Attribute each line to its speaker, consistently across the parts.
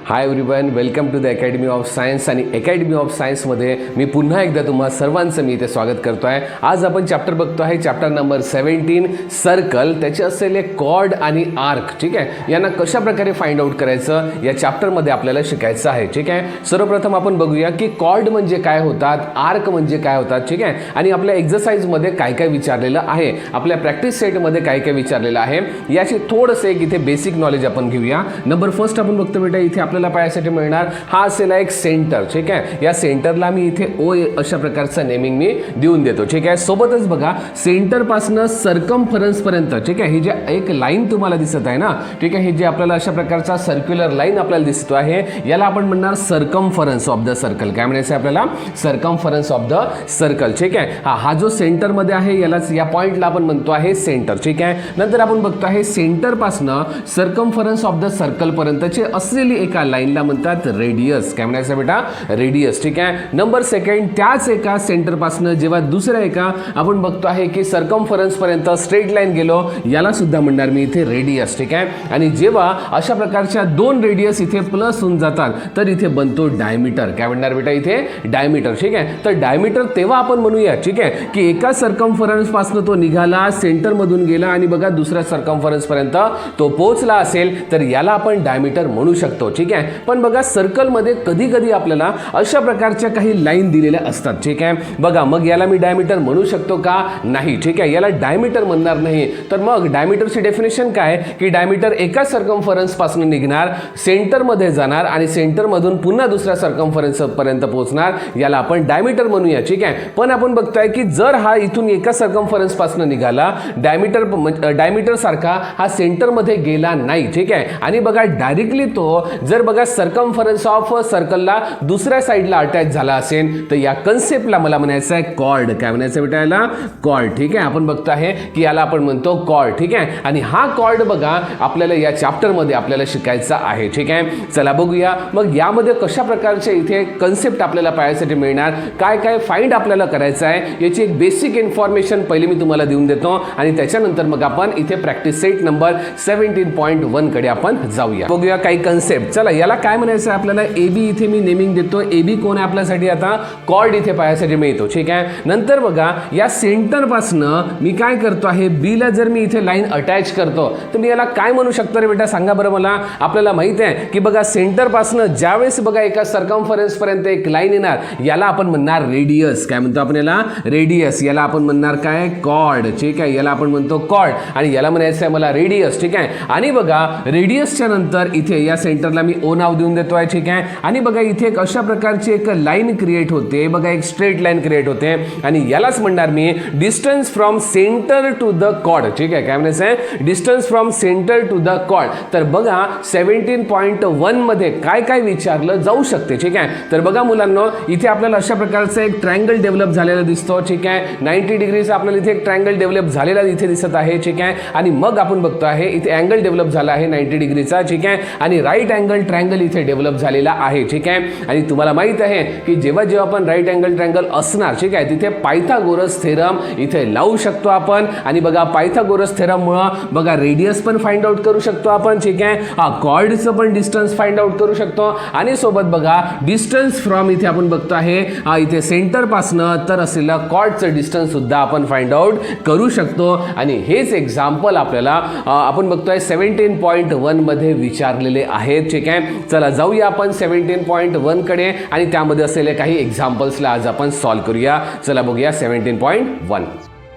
Speaker 1: High everyone, welcome to the academy of science. आणि academy of सायन्समध्ये मी पुन्हा एकदा तुम्हा सर्वांचं मी इथे स्वागत करतो आहे. आज आपण चॅप्टर बघतो आहे, चॅप्टर नंबर 17 सर्कल. त्याचे असलेले कॉर्ड आणि आर्क, ठीक आहे, यांना कशा प्रकारे फाइंड आउट करायचं या चॅप्टरमध्ये आपल्याला शिकायचं आहे. ठीक आहे, सर्वप्रथम आपण बघूया की कॉर्ड म्हणजे काय होतात, आर्क म्हणजे काय होतात. ठीक आहे, आणि आपल्या एक्सरसाइजमध्ये काय काय विचारलेलं आहे, आपल्या प्रॅक्टिस सेटमध्ये काय काय विचारलेलं आहे, याची थोडंसं एक इथे बेसिक नॉलेज आपण घेऊया. नंबर फर्स्ट आपण बघतो बेटा, इथे आपल्याला पाहायसाठी मिळणार हा असेल एक सेंटर. ठीक आहे, या सेंटरला मी इथे ओ अशा प्रकारचं नेमिंग मी देऊन देतो. ठीक आहे, सोबतच बघा सेंटर पासून सर्कमफरन्स पर्यंत, ठीक आहे, ही जी एक लाईन तुम्हाला दिसत आहे ना, ठीक आहे, ही जी आपल्याला अशा प्रकारचा सर्क्युलर लाईन आपल्याला दिसतो आहे, याला आपण म्हणणार सर्कमफरन्स ऑफ द सर्कल. काय म्हणायचं आपल्याला? Circumference of the circle. ठीक आहे, हा जो सेंटर मध्ये आहे यालाच, या पॉइंटला आपण म्हणतो आहे सेंटर. ठीक आहे, नंतर आपण बघतो आहे सेंटर पासून सर्कमफरन्स ऑफ द सर्कल पर्यंतची असलेली एका लाईनला म्हणतात रेडियस. काय म्हणायचं बेटा? रेडियस. ठीक आहे, नंबर सेकंड, त्याच एका सेंटर पासून जेव्हा दुसऱ्या एका आपण बघतो आहे की सर्कमफरन्स पर्यंत स्ट्रेट लाईन गेलो, याला सुद्धा म्हणणार मी इथे रेडियस. ठीक आहे, आणि जेव्हा अशा प्रकारच्या दोन रेडियस इथे प्लस होऊन जातात तर इथे बनतो डायमीटर. काय म्हणणार बेटा? इथे डायमीटर. ठीक आहे, तर डायमीटर तेव्हा आपण म्हणूया, ठीक आहे, की एका सर्कमफरन्स पासून तो निघाला, सेंटर मधून गेला आणि बघा दुसऱ्या सर्कमफरन्स पर्यंत तो पोहोचला असेल तर याला आपण डायमीटर म्हणू शकतो. ठीक आहे, पण बघा सर्कल मध्ये कधी कधी आपल्याला अशा प्रकारच्या काही लाईन दिलेल्या असतात. ठीक आहे, बघा मग याला मी डायमीटर म्हणू शकतो का? नाही. ठीक आहे, याला डायमीटर म्हणणार नाही. तर मग डायमीटरची डेफिनेशन काय की डायमीटर एका सर्कमफरन्स पासून निघणार, सेंटर मध्ये जाणार आणि सेंटर मधून पुन्हा दुसऱ्या सर्कमफरन्स पर्यंत पोहोचणार, याला आपण डायमीटर म्हणूया. ठीक आहे, पण आपण बघतोय की जर हा इथून एका सर्कमफरन्स पासून निघाला, डायमीटर सारखा हा सेंटर मध्ये गेला नाही. ठीक आहे, आणि बघा डायरेक्टली तो जर बघा सर्कमफरन्स ऑफ सर्कलला दुसऱ्या साईडला अटॅच झाला असेल तर या कन्सेप्टला मला म्हणायचं आहे कॉर्ड. काय म्हणायचं बेटा? याला कॉर्ड. ठीक आहे, आपण बघतो आहे की याला आपण म्हणतो कॉर्ड. ठीक आहे, आणि हा कॉर्ड बघा आपल्याला या चॅप्टर मध्ये आपल्याला शिकायचा आहे. ठीक आहे, चला बघूया मग यामध्ये कशा प्रकारचे इथे कन्सेप्ट आपल्याला पाहायसाठी मिळणार, काय काय फाइंड आपल्याला करायचं आहे याची एक बेसिक इन्फॉर्मेशन पहिले मी तुम्हाला देऊन देतो आणि त्याच्यानंतर मग आपण इथे प्रॅक्टिस सेट नंबर 17.1 कडे आपण जाऊया. बघूया काही कन्सेप्ट. चला, याला काय म्हणायचं आहे आपल्याला? एबी इथे मी नेमिंग देतो. एबी कोण आहे आपल्यासाठी? आता कॉर्ड इथे पाहायसाठी मिळतो. ठीक आहे, नंतर बघा या सेंटर पासून मी काय करतो आहे, बी ला जर मी इथे लाईन अटॅच करतो तर मी याला काय म्हणू शकतो रे बेटा? सांगा बरं मला. आपल्याला माहित आहे की बघा सेंटर पासून ज्यावेळेस बघा एका सर्कमफरन्स पर्यंत एक लाईन येणार, याला आपण म्हणणार रेडियस. काय म्हणतो आपण याला? रेडियस. याला आपण म्हणणार काय? कॉर्ड. ठीक आहे, याला आपण म्हणतो कॉर्ड आणि याला म्हणायचं आहे मला रेडियस. ठीक आहे, आणि बघा रेडियसच्या नंतर इथे या सेंटरला मी ओ नाव देऊन देतो आहे. ठीक आहे, आणि बघा इथे एक अशा प्रकारची एक लाईन क्रिएट होते, बघा एक स्ट्रेट लाईन क्रिएट होते आणि यालाच म्हणणार मी distance from centre to the chord. ठीक आहे, काय म्हणायचं आहे? Distance from centre to the chord. तर बघा 17.1 मध्ये काय काय विचारलं जाऊ शकते. ठीक आहे, तर बघा मुलांनो, इथे आपल्याला अशा प्रकारचा एक ट्रायंगल डेव्हलप झालेला दिसतो. ठीक आहे, 90 डिग्रीचा आपल्याला इथे एक ट्रायंगल डेव्हलप झालेला इथे दिसत आहे. ठीक आहे, आणि मग आपण बघतो आहे इथे अँगल डेव्हलप झाला आहे 90 डिग्रीचा. ठीक आहे, आणि राईट अँगल ट्रायंगल इथे डेव्हलप झालेला आहे. ठीक आहे, आणि तुम्हाला माहित आहे की जेव्हा जेव्हा आपण राईट अँगल ट्रायंगल असणार, ठीक आहे, तिथे पायथागोरस थेरम इथे लावू शकतो आपण. आणि बघा पायथागोरस थेरम मुळे बघा रेडियस पण फाइंड आउट करू शकतो आपण. ठीक आहे, कॉर्डचं पण डिस्टन्स फाइंड आउट करू शकतो आणि सोबत बघा डिस्टन्स फ्रॉम इथे आपण बघतो आहे इथे सेंटर पासून तर असलेलं कॉर्डचं डिस्टन्स सुद्धा आपण फाइंड आउट करू शकतो. आणि हेच एक्झाम्पल आपल्याला आपण बघतोय 17.1 मध्ये विचारलेले आहेत. ठीक आहे, चला जाऊया आपण 17.1 कडे आणि त्यामध्ये असलेले काही एक्झाम्पल्सला आज आपण सॉल्व्ह करूया. चला बघूया 17.1.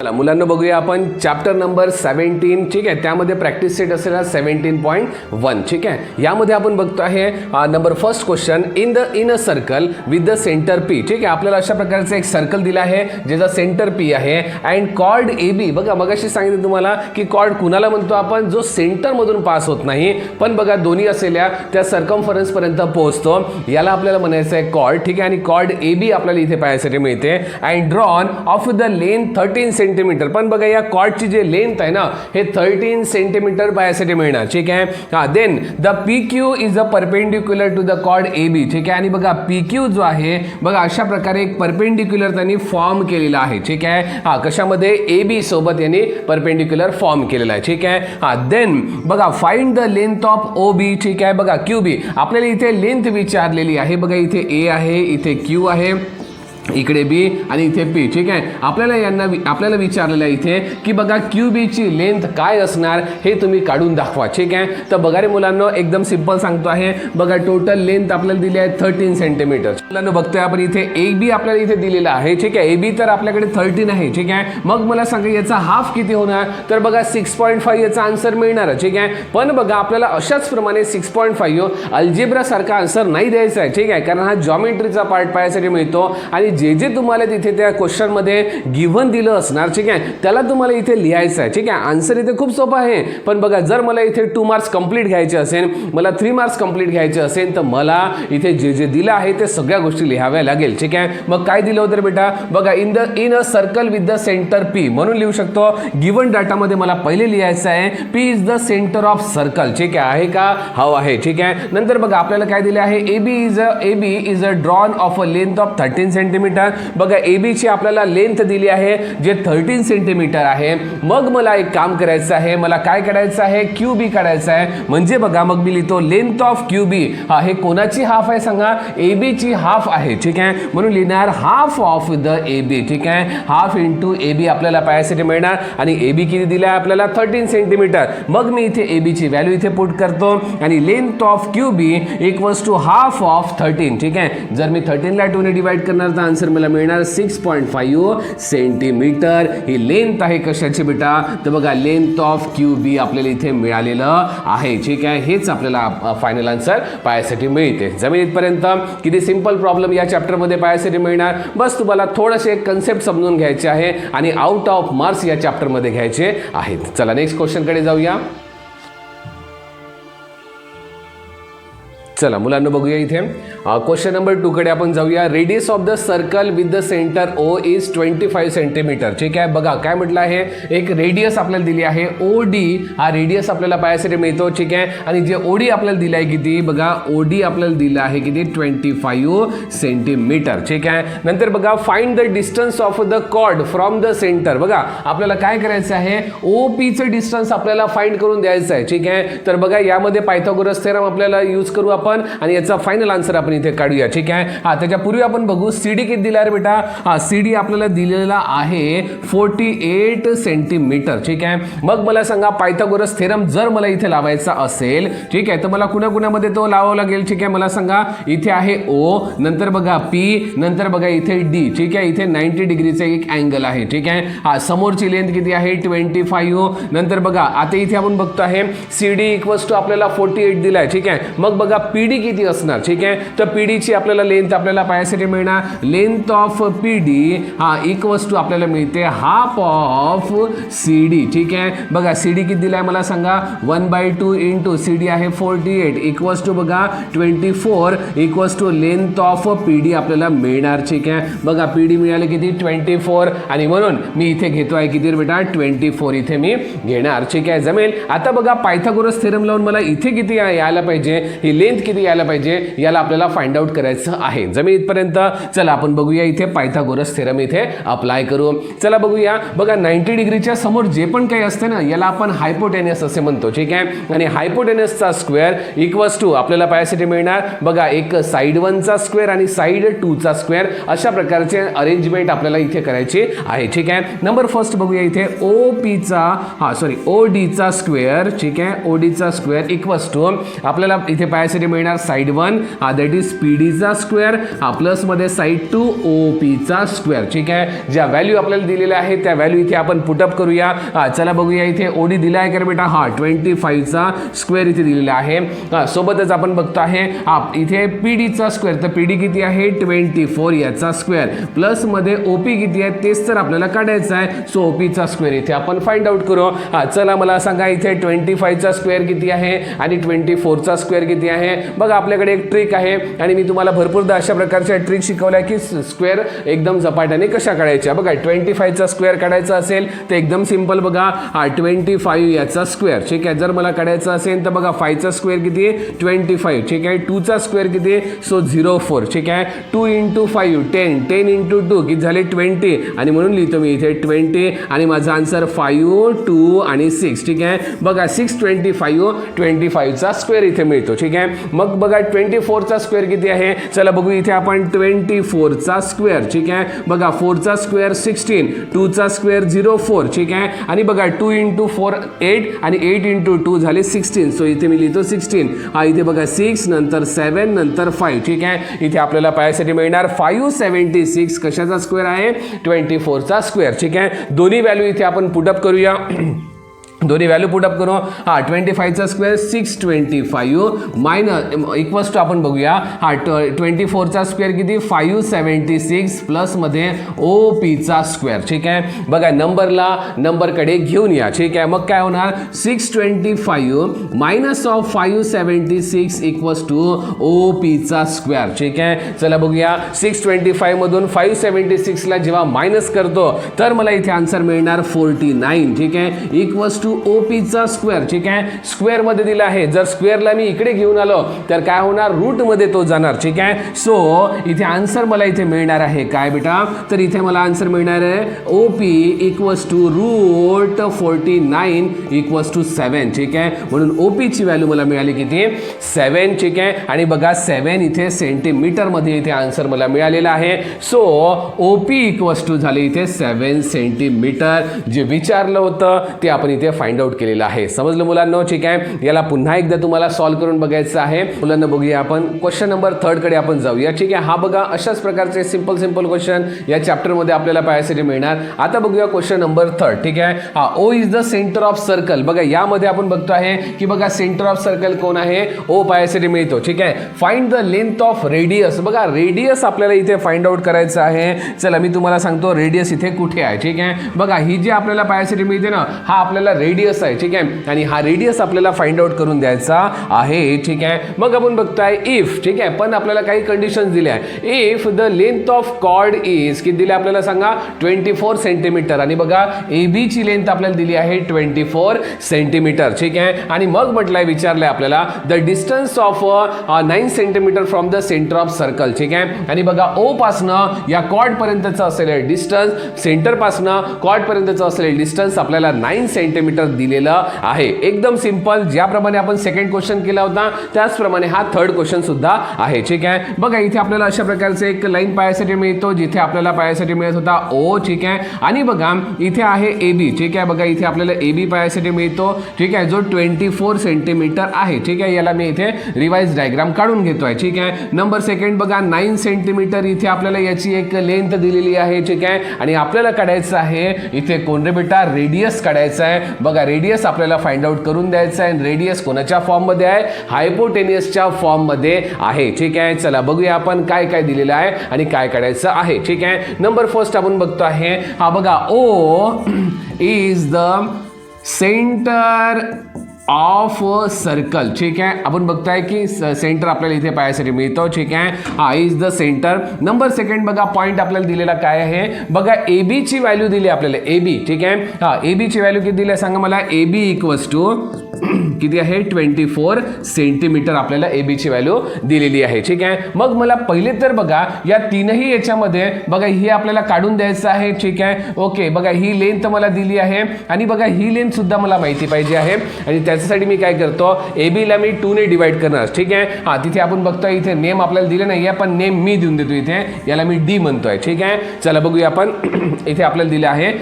Speaker 1: चला मुलांना बघूया आपण चॅप्टर नंबर 17. ठीक आहे, त्यामध्ये प्रॅक्टिस सेट असलेला 17.1. ठीक आहे, यामध्ये आपण बघतो आहे number first question, in a circle with the centre P. ठीक आहे, आपल्याला अशा प्रकारचं एक सर्कल दिला आहे ज्याचा सेंटर पी आहे अँड कॉर्ड ए बी. बघा मगाशी सांगितलं तुम्हाला की कॉर्ड कुणाला म्हणतो आपण? जो सेंटर मधून पास होत नाही पण बघा दोन्ही असलेल्या त्या सर्कमफरन्स पर्यंत पोहोचतो, याला आपल्याला म्हणायचं आहे कॉर्ड. ठीक आहे, आणि कॉर्ड ए बी आपल्याला इथे पाहायसाठी मिळते. And drawn of the length 13 centimetre centimetre, पण बघा या कॉर्डची जे लेंथ आहे ना हे 13 सेंटीमीटर पायासाठी मिळणार. ठीक आहे. हा then the PQ is a perpendicular to the chord AB. ठीक आहे. आणि बघा PQ जो आहे बघा अशा प्रकारे एक परपेंडिक्युलर त्यांनी फॉर्म केलेला आहे. ठीक आहे. हा कशामध्ये AB सोबत यांनी परपेंडिक्युलर फॉर्म केलेला आहे. ठीक आहे. हा देन बघा find the length of OB. ठीक आहे. बघा QB आपल्याला इथे लेंथ विचारलेली आहे. बघा इथे A आहे, इथे Q आहे, इकडे B आणि इथे P. ठीक आहे. आपल्याला विचारलेलं आहे इथे की बघा QB ची लेंथ काय असणार हे तुम्ही काढून दाखवा. ठीक आहे. तर बघा रे मुलांना एकदम सिंपल सांगतो आहे. बघा टोटल लेंथ आपल्याला दिली आहे 13 सेंटीमीटर. मुलांना बघतोय आपण इथे AB आपल्याला इथे दिलेला आहे. ठीक आहे. AB तर आपल्याकडे 13 आहे. ठीक आहे. मग मला सांगा याचा हाफ किती होणार, तर बघा 6.5 याचा आन्सर मिळणार. ठीक आहे. पण बघा आपल्याला अशाच प्रमाणे 6.5 अल्जेब्रा सारखा आन्सर नाही द्यायचा आहे. ठीक आहे. कारण हा जॉमेट्रीचा पार्ट पायासाठी मिळतो आणि जे जे तुम्हाला तिथे त्या क्वेश्चन मध्ये गिव्हन दिलं असणार. ठीक आहे. त्याला तुम्हाला इथे लिहायचं आहे. ठीक आहे. आन्सर इथे खूप सोपं आहे. पण बघा जर मला इथे 2 मार्क्स कंप्लीट घ्यायचे असेल, मला 3 मार्क्स कंप्लीट घ्यायचे असेल, तर मला इथे जे जे दिलं आहे ते सगळ्या गोष्टी लिहाव्या लागेल. ठीक आहे. मग काय दिलं होतं बेटा, बघा in a circle with the centre P म्हणून लिहू शकतो. गिव्हन डाटामध्ये मला पहिले लिहायचं आहे P is the centre of circle. ठीक आहे का, हो आहे. ठीक आहे. नंतर बघा आपल्याला काय दिले आहे, AB is a drawn of a length of 13 centimetre. बघा AB ची आपल्याला लेंथ दिली आहे जे 13 सेंटीमीटर आहे. मग मला एक काम करायचं आहे, मला काय काढायचं आहे, QB काढायचं आहे. म्हणजे बघा मग मी लिहितो लेंथ ऑफ QB. हा हे कोणाची हाफ आहे सांगा, AB ची हाफ आहे. ठीक आहे. म्हणून लिहिणार हाफ ऑफ द AB. ठीक आहे. हाफ इंटू AB आपल्याला पायासाठी मिळणार आणि AB किती दिला आहे आपल्याला 13 सेंटीमीटर. मग मी इथे AB ची व्हॅल्यू इथे पुट करतो आणि length of QB equals to half of 13. ठीक आहे. जर मी 13 ला 2 ने डिवाइड करणार तर आन्सर मला मिळणार 6.5 सेंटीमीटर. ही लेंथ आहे कशाची बेटा, तर बघा लेंथ ऑफ QB आपल्याला इथे मिळालेलं आहे. ठीक आहे. हेच आपल्याला फायनल आन्सर पायासाठी मिळते. जमिनीपर्यंत किती सिंपल प्रॉब्लेम या चॅप्टरमध्ये पायासाठी मिळणार. बस तुम्हाला थोडेसे कन्सेप्ट समजून घ्यायचे आहे आणि आउट ऑफ मार्क्स या चॅप्टरमध्ये घ्यायचे आहेत. चला नेक्स्ट क्वेश्चनकडे जाऊया. चला मुलांना बघूया इथे क्वेश्चन नंबर 2 कडे आपण जाऊया. Radius of the circle with the centre O is 25 centimetre. ठीक आहे. बघा काय म्हटलं आहे, एक रेडियस आपल्याला दिली आहे OD. हा रेडियस आपल्याला पायासाठी मिळतो. ठीक आहे. आणि जे OD आपल्याला दिलं आहे किती, बघा OD आपल्याला दिलं आहे किती 25 सेंटीमीटर. ठीक आहे. नंतर बघा find the distance of the chord from the centre. बघा आपल्याला काय करायचं आहे, OP चं डिस्टन्स आपल्याला फाइंड करून द्यायचं आहे. ठीक आहे. तर बघा यामध्ये पायथागोरस थेरम आपल्याला यूज करू आपण आणि याचा फायनल आन्सर आपण इथे काढूया. ठीक आहे. हा त्याच्यापूर्वी आपण बघू CD किती दिला रे बेटा. हा CD आपल्याला दिलेला आहे 48 सेंटीमीटर. ठीक आहे. मग मला सांगा पायथागोरस थेरम जर मला इथे लावायचा असेल, ठीक आहे, तर मला कुणाकुणामध्ये तो लावावा लागेल. ठीक आहे. मला सांगा इथे आहे O, नंतर बघा P, नंतर बघा इथे D. ठीक आहे. इथे 90 डिग्रीचा एक अँगल आहे. ठीक आहे. हा समोरची लेंथ किती आहे 25. नंतर बघा आता इथे आपण बघतो आहे CD इक्वल्स टू आपल्याला 48 दिलाय. ठीक आहे. मग बघा PD किती असणार. ठीक आहे. तर PD ची आपल्याला लेंथ आपल्याला पायासाठी मिळणार लेंथ ऑफ PD हा इक्वल्स टू आपल्याला मिळते हाफ ऑफ CD. ठीक आहे. बघा CD किती दिलाय मला सांगा 1/2 इंटू CD आहे 48 इक्वल्स टू बघा 24 equals to length of PD आपल्याला मिळणार. ठीक आहे. बघा PD मिळाले किती 24 आणि म्हणून मी इथे घेतो आहे किती बेटा 24 इथे मी घेणार. ठीक आहे. जमेल. आता बघा पायथागोरस थेरम लावून मला इथे किती यायला पाहिजे, ही लेंथ किती यायला पाहिजे याला आपल्याला फाइंड आउट करायचं आहे. जमीन इथपर्यंत चला आपण बघूया इथे पायथागोरस थेरम इथे अप्लाय करू. चला बघूया. बघा 90 डिग्रीच्या समोर जे पण काही असते ना याला आपण हायपोटेनस असे म्हणतो. ठीक आहे. आणि हायपोटेनसचा स्क्वेअर इक्वल्स टू आपल्याला पायासाठी मिळणार बघा एक साइड 1 चा स्क्वेअर आणि साइड 2 चा स्क्वेअर. अशा प्रकारचे अरेंजमेंट आपल्याला इथे करायची आहे. ठीक आहे. नंबर फर्स्ट बघूया इथे OD चा स्क्वेअर. ठीक आहे. OD चा स्क्वेअर इक्वल्स टू आपल्याला इथे पायासाठी मिळणार साइड 1 दॅट इज PD चा स्क्वेअर प्लस मध्ये साइड 2 OP चा स्क्वेअर. ठीक आहे. ज्या व्हॅल्यू आपल्याला दिलेल्या आहे त्या व्हॅल्यू इथे आपण पुटअप करूया. चला बघूया इथे OD दिला आहे का बेटा, हा 25 चा स्क्वेअर इथे दिलेला आहे. सोबतच आपण बघतो आहे इथे PD चा स्क्वेअर, तर PD किती आहे 24 याचा स्क्वेअर प्लस मध्ये OP किती आहे तेच तर आपल्याला काढायचं आहे. सो OP चा स्क्वेअर इथे आपण फाइंड आउट करू. चला मला सांगा इथे 25 चा स्क्वेअर किती आहे आणि 24 चा स्क्वेअर किती आहे. बघा आपल्याकडे एक ट्रिक आहे आणि मी तुम्हाला भरपूरदा अशा प्रकारच्या ट्रिक शिकवल्या की स्क्वेअर एकदम झपाट्याने कशा काढायच्या. बघा 25चा स्क्वेअर काढायचा असेल तर एकदम सिंपल बघा 25 याचा स्क्वेअर. ठीक आहे, जर मला काढायचा असेल तर बघा 5चा स्क्वेअर किती आहे 25. ठीक आहे, 2चा स्क्वेअर किती आहे सो 04. ठीक आहे, 2 × 5 10, 10 × 2 किती झाले 20 आणि म्हणून लिहितो मी इथे 20 आणि माझा आन्सर 5 2 आणि 6. ठीक आहे, बघा 6 25 25चा स्क्वेअर इथे मिळतो. ठीक आहे, मग बघा 24चा स्क्वेअर किती आहे चला बघू इथे आपण 24चा स्क्वेअर. ठीक आहे, बघा 4चा स्क्वेअर 16, 2चा स्क्वेअर 04. ठीक आहे, आणि बघा 2 × 4 8 आणि 8 × 2 झाले 16. सो इथे मी लिहितो 16. हा इथे बघा 6 नंतर 7 नंतर 5. ठीक आहे, इथे आपल्याला पाहायसाठी मिळणार 576 कशाचा स्क्वेअर आहे 24चा स्क्वेअर. ठीक आहे, दोन्ही व्हॅल्यू इथे आपण पुटअप करूया. दोन्ही व्हॅल्यू पुटअप करू. 25चा स्क्वेअर 625 मायनस इक्वल्स टू आपण बघूया 24चा स्क्वेअर किती 576 प्लसमध्ये OPचा स्क्वेअर. ठीक आहे, बघा नंबरकडे घेऊन या. ठीक आहे, मग काय होणार 625 मायनस ऑफ 576 इक्वल्स टू OPचा स्क्वेअर. ठीक आहे, चला बघूया 625 मधून 576ला जेव्हा मायनस करतो तर मला इथे आन्सर मिळणार 49. ठीक आहे, इक्वल्स टू OPचा स्क्वेअर. ठीक आहे, स्क्वेअर मध्ये दिला आहे, जर स्क्वेअरला मी इकडे घेऊन आलो तर काय होणार रूट मध्ये तो जाणार. ठीक आहे, सो इथे आन्सर मला इथे मिळणार आहे काय बेटा तर इथे मला आन्सर मिळणार आहे OP equals to root 49 equals to 7. ठीक आहे, म्हणून OPची व्हॅल्यू मला मिळाली किती 7. ठीक आहे, आणि बघा 7 इथे सेंटीमीटर मध्ये इथे आन्सर मला मिळालेला आहे. सो OP इक्वल्स टू झाले इथे 7 सेंटीमीटर. जे विचारलं होतं ते आपण इथे फाइंड आउट केलेलं आहे. समजलं मुलांनो. ठीक आहे, याला पुन्हा एकदा तुम्हाला सॉल्व्ह करून बघायचं आहे. मुलांना बघूया आपण क्वेश्चन नंबर 3 कडे आपण जाऊया. ठीक आहे, हा बघा अशाच प्रकारचे सिंपल क्वेश्चन या चॅप्टर मध्ये आपल्याला पाहायसाठी मिळणार. आता बघूया क्वेश्चन नंबर 3. ठीक आहे, हा O is the centre of circle. बघा यामध्ये आपण बघतो आहे की बघा सेंटर ऑफ सर्कल कोण आहे O पाहायसाठी मिळतो. ठीक आहे, find the length of radius. बघा रेडियस आपल्याला इथे फाइंड आउट करायचं आहे. चला मी तुम्हाला सांगतो रेडियस इथे कुठे आहे. ठीक आहे, बघा ही जी आपल्याला पाहायसाठी मिळते ना हा आपल्याला रेडियस आहे. ठीक आहे, आणि हा रेडियस आपल्याला फाइंड आउट करून द्यायचा आहे. ठीक आहे, मग आपण बघतोय इफ. ठीक आहे, पण आपल्याला काही कंडिशन्स दिल्या आहे. If the length of chord is किती दिले आपल्याला सांगा 24 सेंटीमीटर आणि बघा AB ची लेंथ आपल्याला दिली आहे 24 सेंटीमीटर. ठीक आहे, आणि मग म्हटलंय विचारलंय आपल्याला the distance of 9 centimetre from the centre of circle. ठीक आहे, आणि बघा O पासनं या कॉर्ड पर्यंतचं असलेलं डिस्टन्स सेंटर पासनं कॉर्ड पर्यंतचं असलेलं डिस्टन्स आपल्याला 9 सेंटीमीटर दिलेलं आहे. एकदम सिंपल. ज्याप्रमाणे आपण सेकंड क्वेश्चन केला होता त्याचप्रमाणे हा थर्ड क्वेश्चन सुद्धा आहे. ठीक आहे, बघा इथे आपल्याला अशा प्रकारचे एक लाईन पाहायसाठी मिळतो जिथे आपल्याला पाहायसाठी मिळत होता O. ठीक आहे, आणि बघा इथे आहे AB. ठीक आहे, बघा इथे आपल्याला AB पाहायसाठी मिळतो. ठीक आहे, जो 24 सेंटीमीटर आहे. ठीक आहे, याला मी इथे रिवाइज डायग्राम काढून घेतोय. ठीक आहे, नंबर सेकंड बघा 9 सेंटीमीटर इथे आपल्याला याची एक लेंथ दिलेली आहे. ठीक आहे, आणि आपल्याला काढायचं आहे इथे कोण रे बेटा रेडियस काढायचं आहे. बघा रेडियस आपल्याला फाइंड आउट करून द्यायचं आहे. रेडियस कोणाच्या फॉर्म मध्ये आहे हायपोटेनियसच्या फॉर्म मध्ये आहे. ठीक आहे, चला बघूया आपण काय काय दिलेलं आहे आणि काय काढायचं आहे. ठीक आहे, नंबर फर्स्ट आपण बघतो आहे हा बघा O is the centre of circle. ठीक आहे, आपण बघताय की सेंटर आपल्याला इथे पाहायसाठी मिळतो. ठीक आहे, हा is the centre. Number second बघा पॉईंट आपल्याला दिलेला काय आहे बघा AB ची व्हॅल्यू दिली आपल्याला AB. ठीक आहे, हा AB ची व्हॅल्यू किती दिली सांगा मला AB इक्वल्स टू किती आहे 24 सेंटीमीटर आपल्याला AB ची व्हॅल्यू दिलेली आहे. ठीक आहे, मग मला पहिले तर बघा या तीनही याच्यामध्ये बघा ही आपल्याला काढून द्यायचं आहे. ठीक आहे, ओके, बघा ही लेंथ मला दिली आहे आणि बघा ही लेंथ सुद्धा मला माहिती पाहिजे आहे आणि त्याच्यासाठी मी काय करतो AB ला मी 2 ने डिवाइड करणार. ठीक आहे, हा तिथे आपण बघतोय इथे नेम आपल्याला दिले नाहीये पण नेम मी देऊन देतो इथे याला मी D म्हणतोय. ठीक आहे, चला बघूया आपण इथे आपल्याला दिले आहे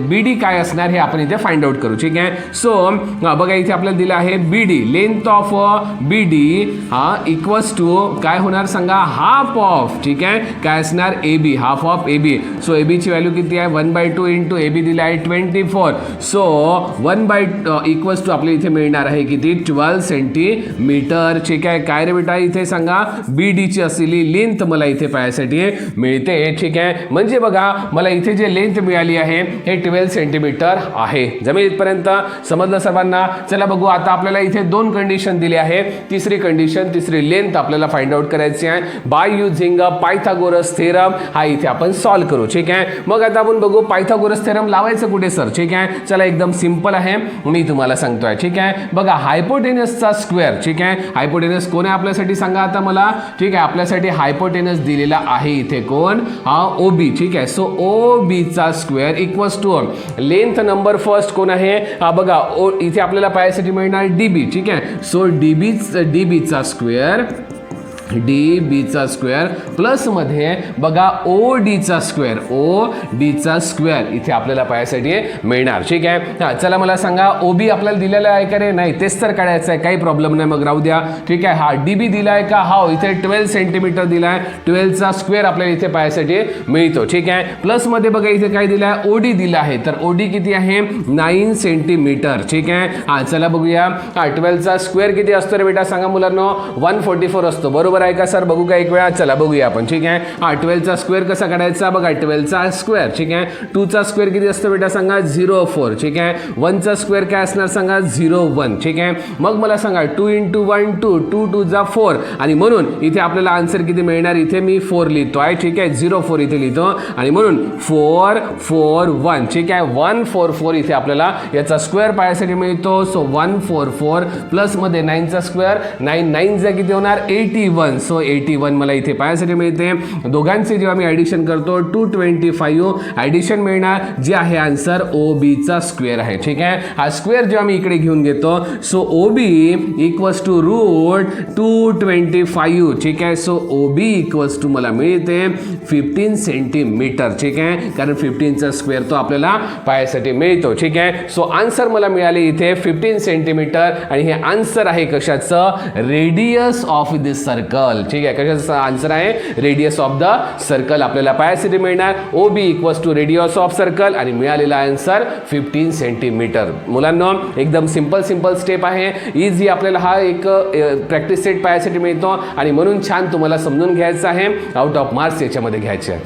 Speaker 1: BD काय असणार हे आपण इथे फाइंड आउट करू. ठीक आहे, सो बघा इथे आपल्याला दिलं आहे BD लेंथ ऑफ BD हा इक्वल्स टू काय होणार सांगा हाफ ऑफ. ठीक आहे, काय असणार AB half of AB. So AB ची व्हॅल्यू किती आहे 1/2 इंटू AB दिला आहे 24. सो 1/2 इक्वल्स टू आपल्या इथे मिळणार आहे किती 12 सेंटीमीटर. ठीक आहे. काय रे बेटा इथे सांगा BD ची असलेली लेंथ मला इथे पाहायसाठी मिळते. ठीक आहे. म्हणजे बघा मला इथे जे लेंथ मिळाली आहे हे 12 सेंटीमीटर आहे. जमेल इथपर्यंत समजलं सर्वांना. चला बघू आता आपल्याला इथे दोन कंडिशन दिली आहे. तिसरी कंडिशन तिसरी लेंथ आपल्याला फाइंड आउट करायची आहे बाय युझिंग पायथागोरस थेरम. हा इथे आपण सॉल्व करू. ठीक आहे. मग आता आपण बघू पायथागोरस थेरम लावायचं कुठे सर. ठीक आहे. चला एकदम सिंपल आहे मी तुम्हाला सांगतोय. ठीक आहे. बघा हायपोटेनसचा स्क्वेअर. ठीक आहे. हायपोटेनस कोण आहे आपल्यासाठी सांगा आता मला. ठीक आहे. आपल्यासाठी हायपोटेनस दिलेला आहे इथे कोण हा OB. ठीक आहे. सो OB चा square equals to length number first कोण आहे बघा इथे आपल्याला पाहायसाठी मिळणार DB. ठीक आहे. सो DB चा स्क्वेअर DB चा स्क्वेअर प्लस मध्ये बघा OD चा स्क्वेअर इथे आपल्याला पाहायसाठी मिळणार. ठीक आहे. हा चला मला सांगा OB आपल्याला दिलेला आहे का रे. नाही तेच तर काढायचं आहे काही प्रॉब्लेम नाही मग राहू द्या. ठीक आहे. हा DB दिलाय का हा इथे 12 सेंटीमीटर दिलाय 12 चा स्क्वेअर आपल्याला इथे पाहायसाठी मिळतो. ठीक आहे. प्लस मध्ये बघा इथे काय दिलाय OD दिला आहे तर OD किती आहे 9 सेंटीमीटर. ठीक आहे. हा चला बघूया. हा 12 चा स्क्वेअर किती असतो रे बेटा सांगा मुलांनो 144 असतो. बरोबर आहे का सर. बघू का एक वेळा. चला बघूया आपण. ठीक आहे. हा 12 चा स्क्वेअर कसा काढायचा बघा 12 चा स्क्वेअर. ठीक आहे. 2 चा स्क्वेअर किती असतो बेटा सांगा 0.4. ठीक आहे. 1 चा स्क्वेअर काय असणार सांगा 0.1. ठीक आहे. मग मला सांगा 2 × 1 2 2 2 जा 4 आणि म्हणून इथे आपल्याला आन्सर किती मिळणार इथे मी 4 लिहितोय. ठीक आहे. 0.4 इथे लिहितो आणि म्हणून 4 4 1. ठीक आहे. 144 इथे आपल्याला याचा स्क्वेअर पाहायसाठी मिळतो. सो 144 प्लस मध्ये 9 चा स्क्वेअर 9 9 जा किती होणार 81. सो 81 मला इथे पाहायसाठी मिळते. दोघांचे जेव्हा मी ॲडिशन करतो 225 ॲडिशन मिळणार जे आहे आन्सर OB चा स्क्वेअर आहे. ठीक आहे. हा स्क्वेअर जेव्हा मी इकडे घेऊन घेतो so OB equals to root 225. ठीक आहे. सो OB इक्वल्स टू मला मिळते 15 सेंटीमीटर. ठीक आहे. कारण 15 चा स्क्वेअर तो आपल्याला पाहायसाठी मिळतो. ठीक आहे. सो आन्सर मला मिळाले इथे 15 सेंटीमीटर आणि हे आन्सर आहे कशाचं रेडियस ऑफ दिस सर्कल. ठीक आहे. कशाचा आन्सर आहे रेडियस ऑफ द सर्कल आपल्याला पाहायसाठी मिळणार OB equals to radius of circle आणि मिळालेला आन्सर 15 सेंटीमीटर. मुलांना एकदम सिंपल स्टेप आहे. इझी आपल्याला हा एक प्रॅक्टिस सेट पाहायसाठी मिळतो आणि म्हणून छान तुम्हाला समजून घ्यायचं आहे. आउट ऑफ मार्क्स याच्यामध्ये घ्यायचे आहेत.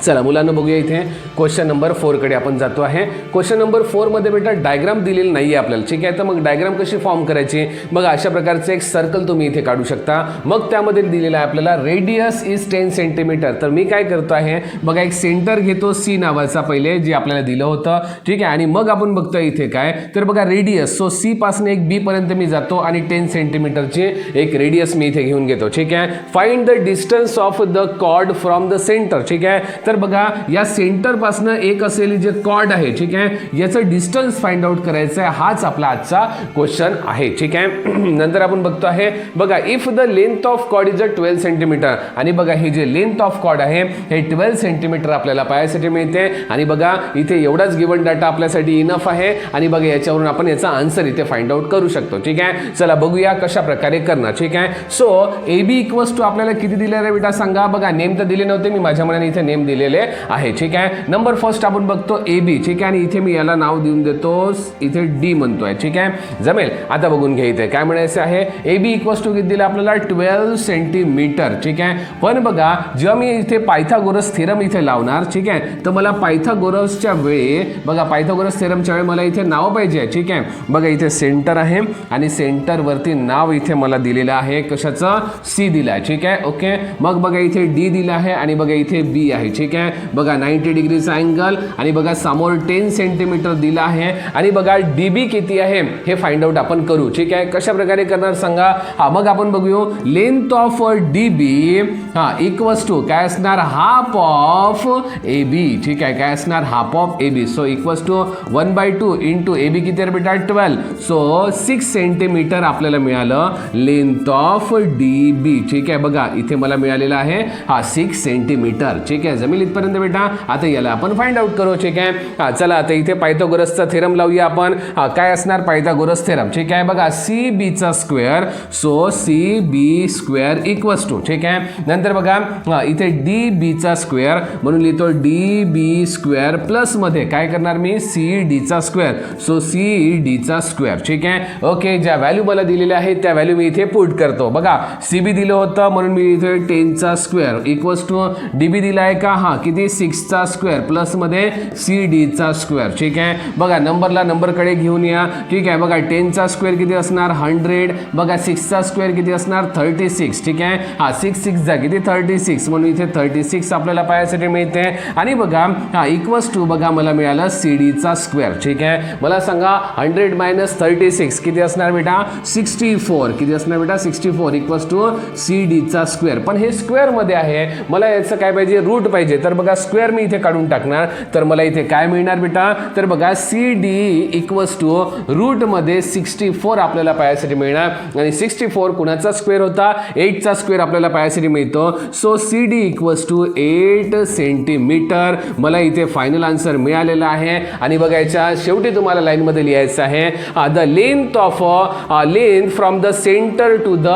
Speaker 1: चला मुलांना बघूया इथे क्वेश्चन नंबर 4 कडे आपण जातो आहे. क्वेश्चन नंबर 4 मध्ये बेटा डायग्राम दिलेली नाही आहे आपल्याला. ठीक आहे. तर मग डायग्राम कशी फॉर्म करायची बघा अशा प्रकारचे एक सर्कल तुम्ही इथे काढू शकता. मग त्यामध्ये दिलेलं आहे आपल्याला रेडियस इज 10 सेंटीमीटर. तर मी काय करतो आहे बघा एक सेंटर घेतो C नावाचा पहिले जे आपल्याला दिलं होतं. ठीक आहे. आणि मग आपण बघतो इथे काय तर बघा रेडियस सो C पासून एक B पर्यंत मी जातो आणि 10 सेंटीमीटरची एक रेडियस मी इथे घेऊन घेतो. ठीक आहे. Find the distance of the chord from the centre. ठीक आहे. तर बघा या सेंटर पासून एक असलेली जे कॉर्ड आहे ठीक आहे याचं डिस्टन्स फाइंड आउट करायचं आहे. हाच आपला आजचा क्वेश्चन आहे. ठीक आहे. नंतर आपण बघतो आहे बघा if the length of chord is 12 centimetre आणि बघा हे जे लेंथ ऑफ कॉर्ड आहे हे 12 सेंटीमीटर आपल्याला पाहायसाठी मिळते आणि बघा इथे एवढाच गिवन डाटा आपल्यासाठी इनफ आहे आणि बघा याच्यावरून आपण याचा आन्सर इथे फाइंड आउट करू शकतो. ठीक आहे. चला बघूया कशा प्रकारे करणार. ठीक आहे. सो AB इक्वल्स टू आपल्याला किती दिले रे बेटा सांगा. बघा नेम तर दिले नव्हते मी माझ्या मनाने इथे नेम दिलेले आहे. ठीक आहे. नंबर फर्स्ट आपण बघतो AB. ठीक आहे. आणि इथे मी याला नाव देऊन देतो इथे D म्हणतोय. ठीक आहे. जमेल. आता बघून घ्या इथे काय म्हणायचं आहे AB इक्वल्स टू किती दिलं आपल्याला 12 सेंटीमीटर. ठीक आहे. पण बघा जेव्हा मी इथे पायथागोरस थेरम इथे लावणार ठीक आहे तर मला पायथागोरसच्या वेळी बघा पायथागोरस थेरमच्या वेळी मला इथे नाव पाहिजे. ठीक आहे. बघा इथे सेंटर आहे आणि सेंटर वरती नाव इथे मला दिलेलं आहे कशाचं C दिलं आहे. ठीक आहे. ओके. मग बघा इथे D दिलं आहे आणि बघा इथे B आहे. ठीक आहे. बघा 90 डिग्रीचा अँगल आणि बघा समोर 10 सेंटीमीटर दिला आहे आणि बघा DB किती आहे हे फाइंड आउट आपण करू. ठीक आहे. कशा प्रकारे करणार सांगा. हा मग आपण बघूया लेंथ ऑफ DB हा इक्वल्स टू काय असणार हाफ ऑफ AB. ठीक आहे. काय असणार half of AB. So equals to 1/2 into AB किती आहे बेटा 12. सो 6 सेंटीमीटर आपल्याला मिळालं लेंथ ऑफ DB. ठीक आहे. बघा इथे मला मिळालेलं आहे हा 6 सेंटीमीटर. ठीक आहे. जमेल इथपर्यंत बेटा. आता याला आपण फाइंड आउट करू. ठीक आहे. चला आता इथे पायथागोरसचा थेरम लावूया आपण. काय असणार पायथागोरस थेरम. ठीक आहे. बघा सी बीचा square, so C B square equals to. ठीक आहे. नंतर बघा इथे डी बीचा स्क्वेअर म्हणून लिहितो डी बी स्क्वेअर प्लस मध्ये काय करणार मी सी डीचा स्क्वेअर, सो सी डीचा स्क्वेअर. ठीक आहे. ओके. ज्या व्हॅल्यू मला दिलेल्या आहेत त्या व्हॅल्यू मी इथे पुट करतो. बघा सी बी दिलं होतं म्हणून मी इथे 10चा स्क्वेअर इक्वल्स टू डी बी दिला आहे का हा किती 6चा स्क्वेअर प्लस मध्ये सी डीचा स्क्वेअर. ठीक आहे. बघा नंबरला नंबरकडे घेऊन या. ठीक आहे. बघा 10चा स्क्वेअर किती असणार 100. बघा 6चा स्क्वेअर किती असणार 36. ठीक आहे. हा 6 जा किती 36 म्हणून इथे 36 आपल्याला पाहायसाठी मिळते. आणि बघा हा इक्वल्स टू बघा मला मिळालं सी डीचा स्क्वेअर. ठीक आहे. मला सांगा 100 - 36 किती असणार बेटा 64. किती असणार बेटा 64 इक्वल्स टू सी डीचा स्क्वेअर. पण हे स्क्वेअर मध्ये आहे, मला याचं काय पाहिजे रूट पाहिजे. तर बघा स्क्वेअर मी इथे काढून टाकणार. तर मला इथे काय मिळणार बेटा तर बघा C D equals to root मध्ये 64 आपल्याला पाहायसाठी मिळणार. आणि 64 कुणाचा स्क्वेअर होता 8चा स्क्वेअर आपल्याला पाहायसाठी मिळतो. So C D equals to 8 centimetre. मला इथे फायनल आन्सर मिळालेला आहे. आणि बघायच्या शेवटी तुम्हाला लाईन मध्ये लिहायचं आहे the length of length from the centre to the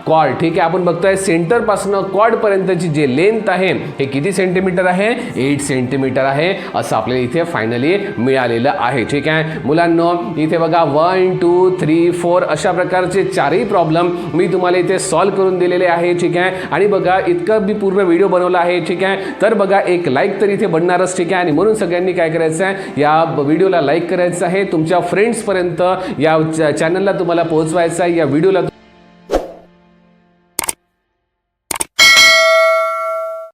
Speaker 1: chord. ठीक आहे. आपण बघतोय सेंटर पासून कॉर्ड पर्यंतची जे लेंथ आहे हे किती सेंटीमीटर आहे 8 सेंटीमीटर आहे असं आपल्याला इथे फायनली मिळालेलं आहे. ठीक आहे मुलांनो. इथे बघा 1 2 3 4 अशा प्रकारचे चारही प्रॉब्लेम मी तुम्हाला इथे सॉल्व्ह करून दिलेले आहे. ठीक आहे. आणि बघा इतकं मी पूर्ण व्हिडिओ बनवला आहे. ठीक आहे. तर बघा एक लाईक तर इथे बनणारच. ठीक आहे. आणि म्हणून सगळ्यांनी काय करायचं आहे या व्हिडिओला लाईक करायचं आहे, तुमच्या फ्रेंड्सपर्यंत या चॅनलला तुम्हाला पोहोचवायचं आहे, या व्हिडिओला